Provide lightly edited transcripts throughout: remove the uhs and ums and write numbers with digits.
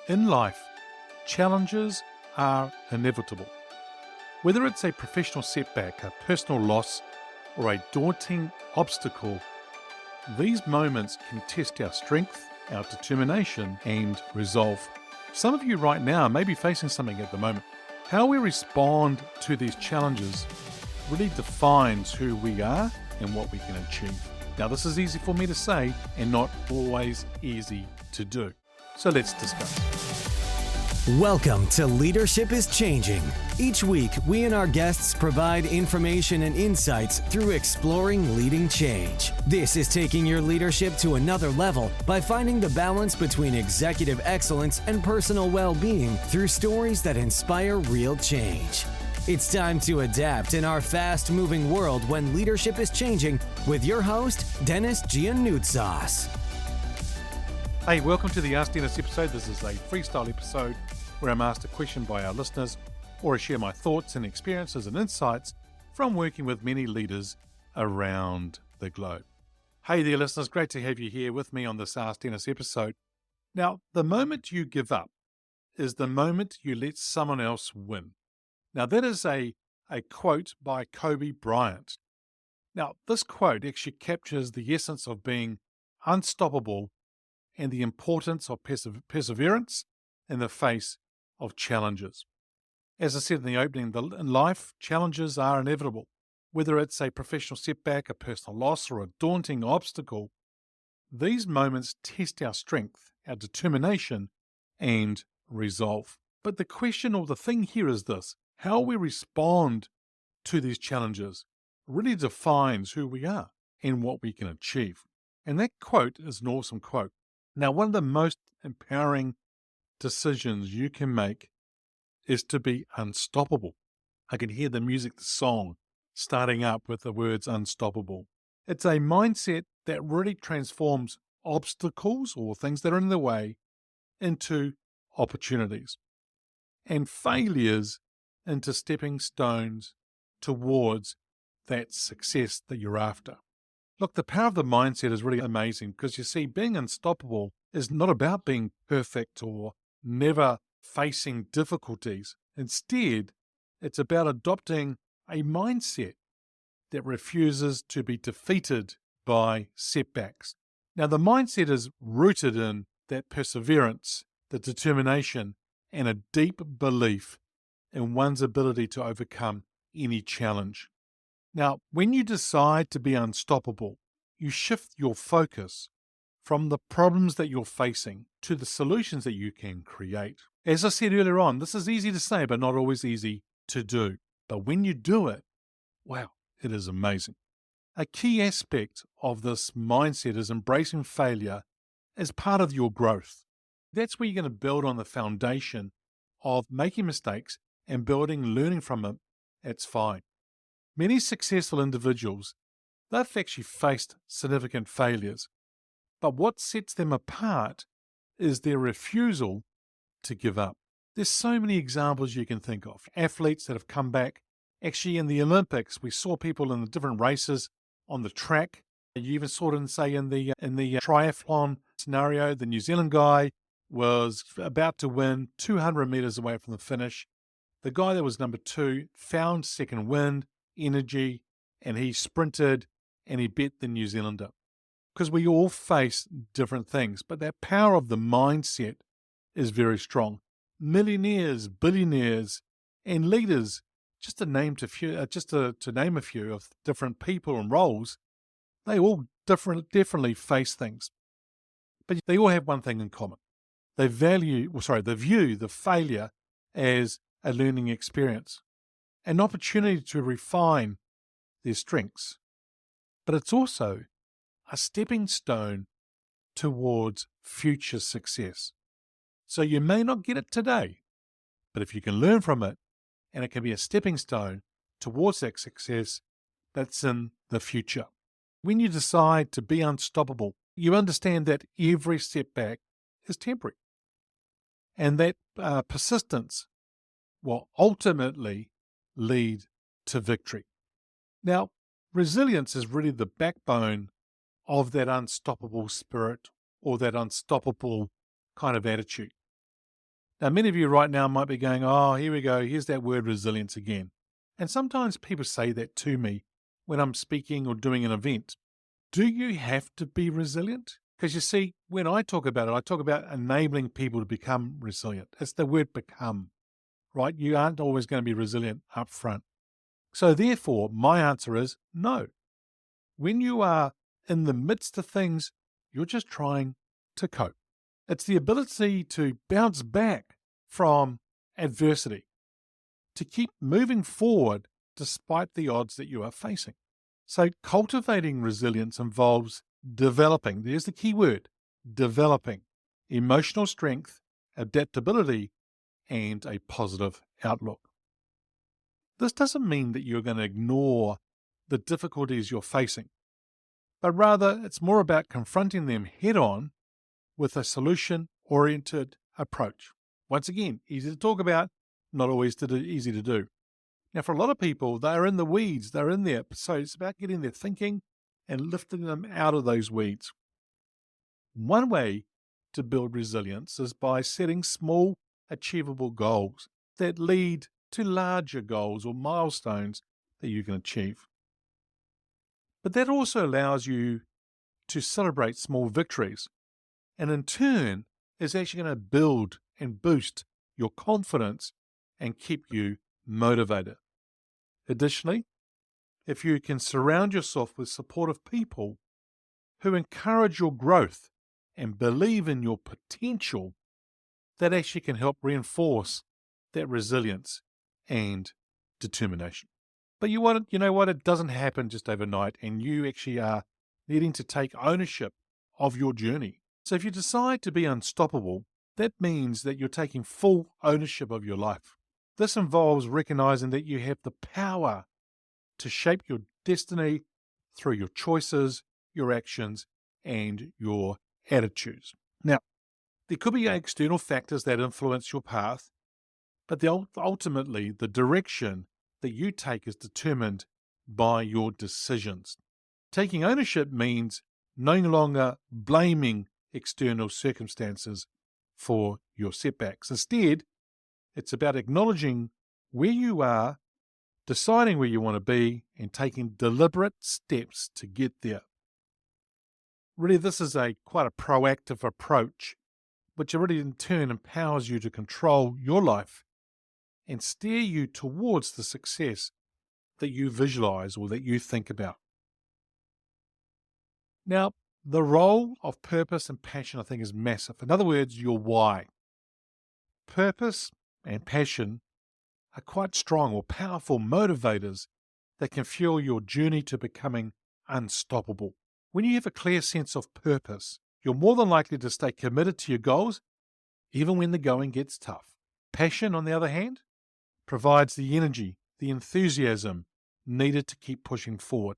In life, challenges are inevitable. Whether it's a professional setback, a personal loss, or a daunting obstacle, these moments can test our strength, our determination, and resolve. Some of you right now may be facing something at the moment. How we respond to these challenges really defines who we are and what we can achieve. Now, this is easy for me to say and not always easy to do. So let's discuss. Welcome to Leadership is Changing. Each week, we and our guests provide information and insights through exploring leading change. This is taking your leadership to another level by finding the balance between executive excellence and personal well-being through stories that inspire real change. It's time to adapt in our fast-moving world when leadership is changing with your host, Denis Gianoutsos. Hey, welcome to the Ask Dennis episode. This is a freestyle episode where I'm asked a question by our listeners, or I share my thoughts and experiences and insights from working with many leaders around the globe. Hey there, listeners. Great to have you here with me on this Ask Dennis episode. Now, the moment you give up is the moment you let someone else win. Now, that is a quote by Kobe Bryant. Now, this quote actually captures the essence of being unstoppable and the importance of perseverance in the face of challenges. As I said in the opening, in life, challenges are inevitable. Whether it's a professional setback, a personal loss, or a daunting obstacle, these moments test our strength, our determination, and resolve. But the question or the thing here is this: how we respond to these challenges really defines who we are and what we can achieve. And that quote is an awesome quote. Now, one of the most empowering decisions you can make is to be unstoppable. I can hear the music, the song, starting up with the words unstoppable. It's a mindset that really transforms obstacles or things that are in the way into opportunities and failures into stepping stones towards that success that you're after. Look, the power of the mindset is really amazing because you see, being unstoppable is not about being perfect or never facing difficulties. Instead, it's about adopting a mindset that refuses to be defeated by setbacks. Now, the mindset is rooted in that perseverance, the determination, and a deep belief in one's ability to overcome any challenge. Now, when you decide to be unstoppable, you shift your focus from the problems that you're facing to the solutions that you can create. As I said earlier on, this is easy to say, but not always easy to do. But when you do it, wow, it is amazing. A key aspect of this mindset is embracing failure as part of your growth. That's where you're going to build on the foundation of making mistakes and learning from them. It's fine. Many successful individuals, they've actually faced significant failures, but what sets them apart is their refusal to give up. There's so many examples you can think of. Athletes that have come back. Actually, in the Olympics, we saw people in the different races on the track. You even saw it in the triathlon scenario. The New Zealand guy was about to win 200 meters away from the finish. The guy that was number 2 found second wind, energy, and he sprinted and he beat the New Zealander. Because we all face different things, but that power of the mindset is very strong. Millionaires, billionaires, and leaders, just to name a few of different people and roles, they all definitely face things. But they all have one thing in common. They view the failure as a learning experience, an opportunity to refine their strengths. But it's also a stepping stone towards future success. So you may not get it today, but if you can learn from it, and it can be a stepping stone towards that success that's in the future. When you decide to be unstoppable, you understand that every setback is temporary, and that persistence will ultimately lead to victory. Now, resilience is really the backbone of that unstoppable spirit or that unstoppable kind of attitude. Now, many of you right now might be going, oh, here we go. Here's that word resilience again. And sometimes people say that to me when I'm speaking or doing an event. Do you have to be resilient? Because you see, when I talk about it, I talk about enabling people to become resilient. It's the word become, right? You aren't always going to be resilient up front. So therefore, my answer is no. When you are in the midst of things, you're just trying to cope. It's the ability to bounce back from adversity, to keep moving forward despite the odds that you are facing. So cultivating resilience involves developing, there's the key word, developing emotional strength, adaptability, and a positive outlook. This doesn't mean that you're going to ignore the difficulties you're facing, but rather it's more about confronting them head on with a solution-oriented approach. Once again, easy to talk about, not always easy to do. Now, for a lot of people, they're in the weeds, they're in there. So it's about getting their thinking and lifting them out of those weeds. One way to build resilience is by setting small, achievable goals that lead to larger goals or milestones that you can achieve. But that also allows you to celebrate small victories, and in turn is actually going to build and boost your confidence and keep you motivated. Additionally, if you can surround yourself with supportive people who encourage your growth and believe in your potential, that actually can help reinforce that resilience and determination. But you know what? It doesn't happen just overnight, and you actually are needing to take ownership of your journey. So if you decide to be unstoppable, that means that you're taking full ownership of your life. This involves recognizing that you have the power to shape your destiny through your choices, your actions, and your attitudes. Now, there could be external factors that influence your path, but ultimately the direction that you take is determined by your decisions. Taking ownership means no longer blaming external circumstances for your setbacks. Instead, it's about acknowledging where you are, deciding where you want to be, and taking deliberate steps to get there. Really, this is quite a proactive approach, which really in turn empowers you to control your life and steer you towards the success that you visualize or that you think about. Now, the role of purpose and passion, I think, is massive. In other words, your why. Purpose and passion are quite strong or powerful motivators that can fuel your journey to becoming unstoppable. When you have a clear sense of purpose, you're more than likely to stay committed to your goals, even when the going gets tough. Passion, on the other hand, provides the energy, the enthusiasm needed to keep pushing forward.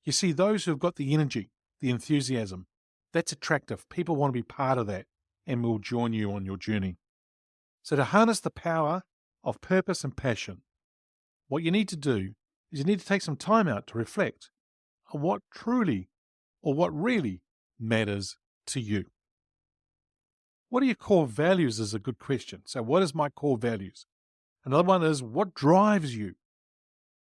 You see, those who've got the energy, the enthusiasm, that's attractive. People want to be part of that and will join you on your journey. So to harness the power of purpose and passion, what you need to do is you need to take some time out to reflect on what truly or what really matters to you. What are your core values is a good question. So what is my core values? Another one is what drives you?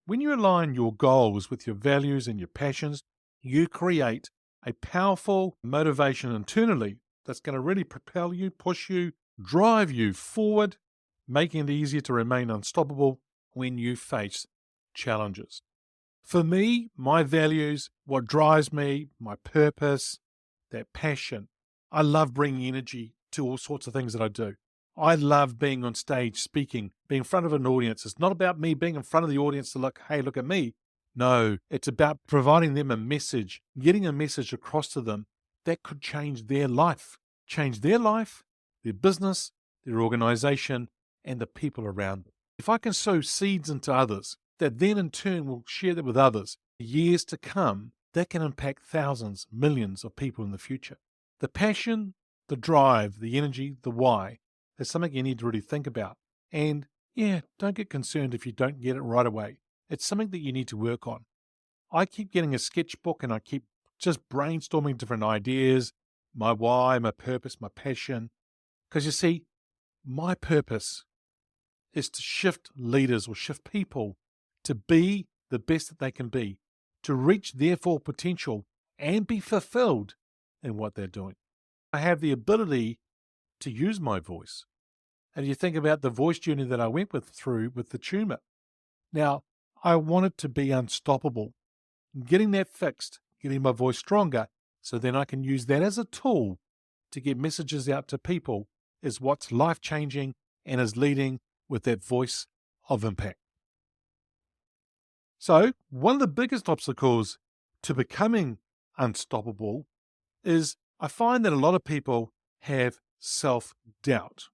When you align your goals with your values and your passions, you create a powerful motivation internally that's going to really propel you, push you, drive you forward, making it easier to remain unstoppable when you face challenges. For me, my values, what drives me, my purpose, that passion. I love bringing energy to all sorts of things that I do. I love being on stage speaking, being in front of an audience. It's not about me being in front of the audience to look, hey, look at me. No, it's about providing them a message, getting a message across to them that could change their life, their business, their organization, and the people around them. If I can sow seeds into others, that then in turn will share that with others, years to come, that can impact thousands, millions of people in the future. The passion, the drive, the energy, the why, is something you need to really think about. And yeah, don't get concerned if you don't get it right away. It's something that you need to work on. I keep getting a sketchbook and I keep just brainstorming different ideas, my why, my purpose, my passion. Because you see, my purpose is to shift leaders or shift people to be the best that they can be, to reach their full potential and be fulfilled in what they're doing. I have the ability to use my voice. And you think about the voice journey that I went through with the tumor. Now, I wanted to be unstoppable. Getting that fixed, getting my voice stronger, so then I can use that as a tool to get messages out to people is what's life-changing and is leading with that voice of impact. So, one of the biggest obstacles to becoming unstoppable is I find that a lot of people have self-doubt.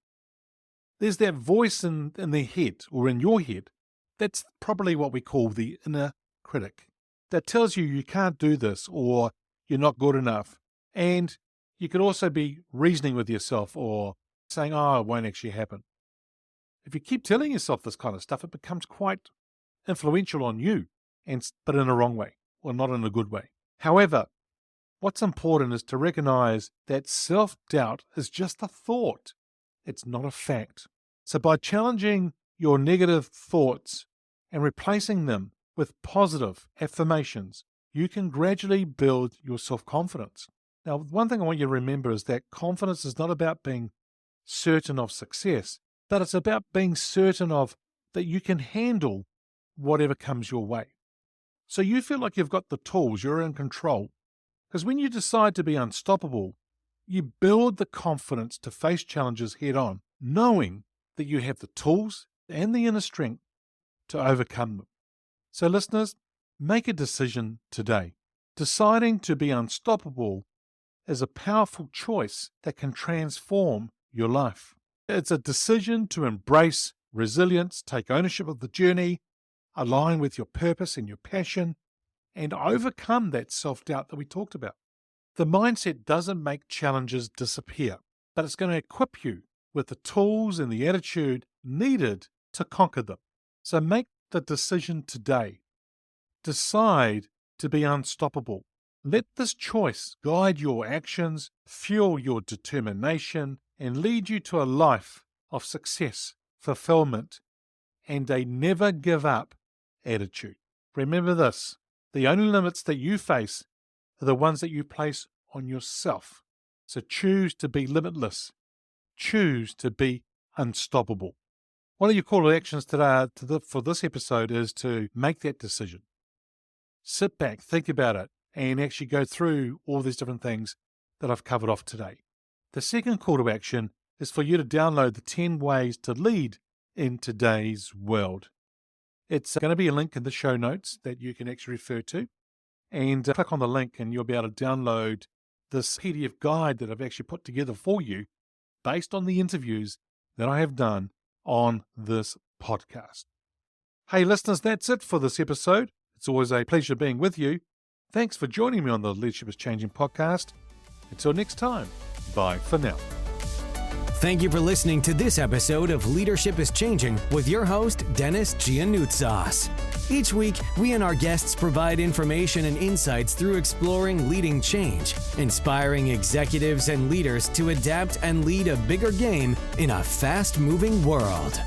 There's that voice in their head or in your head. That's probably what we call the inner critic that tells you you can't do this or you're not good enough. And you could also be reasoning with yourself or saying, oh, it won't actually happen. If you keep telling yourself this kind of stuff, it becomes quite influential on you, but in a wrong way or not in a good way. However, what's important is to recognize that self-doubt is just a thought. It's not a fact. So by challenging your negative thoughts and replacing them with positive affirmations, you can gradually build your self-confidence. Now, one thing I want you to remember is that confidence is not about being certain of success, but it's about being certain of that you can handle whatever comes your way. So you feel like you've got the tools, you're in control. Because when you decide to be unstoppable, you build the confidence to face challenges head on, knowing that you have the tools and the inner strength to overcome them. So listeners, make a decision today. Deciding to be unstoppable is a powerful choice that can transform your life. It's a decision to embrace resilience, take ownership of the journey, align with your purpose and your passion, and overcome that self-doubt that we talked about. The mindset doesn't make challenges disappear, but it's going to equip you with the tools and the attitude needed to conquer them. So make the decision today. Decide to be unstoppable. Let this choice guide your actions, fuel your determination, and lead you to a life of success, fulfillment, and a never give up attitude. Remember this, the only limits that you face are the ones that you place on yourself. So choose to be limitless. Choose to be unstoppable. One of your call to actions today for this episode is to make that decision. Sit back, think about it, and actually go through all these different things that I've covered off today. The second call to action is for you to download the 10 ways to lead in today's world. It's going to be a link in the show notes that you can actually refer to. And click on the link and you'll be able to download this PDF guide that I've actually put together for you based on the interviews that I have done on this podcast. Hey listeners, that's it for this episode. It's always a pleasure being with you. Thanks for joining me on the Leadership is Changing podcast. Until next time, bye for now. Thank you for listening to this episode of Leadership is Changing with your host, Denis Gianoutsos. Each week, we and our guests provide information and insights through exploring leading change, inspiring executives and leaders to adapt and lead a bigger game in a fast-moving world.